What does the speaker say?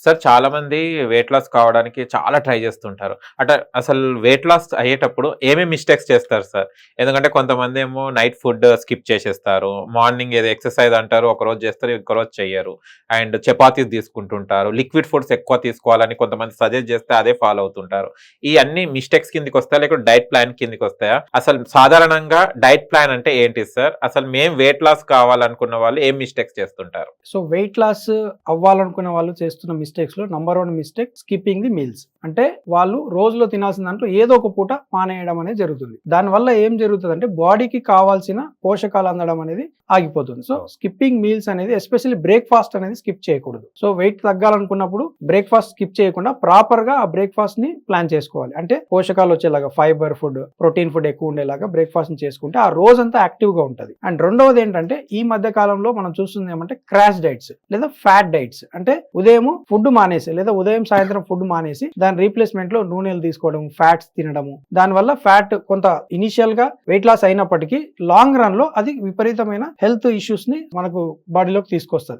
Sir చాలా మంది weight loss కావడానికి చాలా ట్రై చేస్తుంటారు. అంటే అసలు వెయిట్ లాస్ అయ్యేటప్పుడు ఏమేమి మిస్టేక్స్ చేస్తారు సార్? ఎందుకంటే కొంతమంది ఏమో నైట్ ఫుడ్ స్కిప్ చేసేస్తారు. మార్నింగ్ ఏదో ఎక్సర్సైజ్ అంటారు. ఒకరోజు చేస్తారు, ఇంకోరోజు చెయ్యరు. అండ్ చపాతీస్ తీసుకుంటుంటారు. లిక్విడ్ ఫుడ్స్ ఎక్కువ తీసుకోవాలని కొంతమంది సజెస్ట్ చేస్తే అదే ఫాలో అవుతుంటారు. ఈ అన్ని మిస్టేక్స్ కిందకొస్తాయా? లేకపోతే డైట్ ప్లాన్ కిందకొస్తాయా? అసలు సాధారణంగా డైట్ ప్లాన్ అంటే ఏంటి సార్? అసలు మేము వెయిట్ లాస్ కావాలనుకున్న వాళ్ళు ఏం మిస్టేక్స్ చేస్తుంటారు? సో వెయిట్ లాస్ అవ్వాలనుకునే వాళ్ళు చేస్తున్న మిస్టేక్స్ లో number 1 mistake skipping the meals. అంటే వాళ్ళు రోజులో తినాల్సిన దాంట్లో ఏదో ఒక పూట మానేయడం అనేది జరుగుతుంది. దానివల్ల ఏం జరుగుతుంది అంటే బాడీకి కావాల్సిన పోషకాలు అందడం అనేది ఆగిపోతుంది. సో స్కిప్పింగ్ మీల్స్ అనేది ఎస్పెషల్లీ బ్రేక్ఫాస్ట్ అనేది స్కిప్ చేయకూడదు. సో వెయిట్ తగ్గాలనుకున్నప్పుడు బ్రేక్ఫాస్ట్ స్కిప్ చేయకుండా ప్రాపర్ గా ఆ బ్రేక్ఫాస్ట్ ని ప్లాన్ చేసుకోవాలి. అంటే పోషకాలు వచ్చేలాగా ఫైబర్ ఫుడ్, ప్రోటీన్ ఫుడ్ ఎక్కువ ఉండేలాగా బ్రేక్ఫాస్ట్ ని చేసుకుంటే ఆ రోజంతా యాక్టివ్ గా ఉంటుంది. అండ్ రెండవది ఏంటంటే ఈ మధ్య కాలంలో మనం చూస్తుంది ఏమంటే క్రాష్ డైట్స్ లేదా ఫ్యాట్ డైట్స్. అంటే ఉదయం ఫుడ్ మానేసి లేదా ఉదయం సాయంత్రం ఫుడ్ మానేసి దాని రీప్లేస్మెంట్ లో నూనెలు తీసుకోవడం, ఫ్యాట్స్ తినడము. దానివల్ల ఫ్యాట్ కొంత ఇనిషియల్ గా వెయిట్ లాస్ అయినప్పటికీ లాంగ్ రన్ లో అది విపరీతమైన హెల్త్ ఇష్యూస్ ని మనకు బాడీలోకి తీసుకొస్తుంది.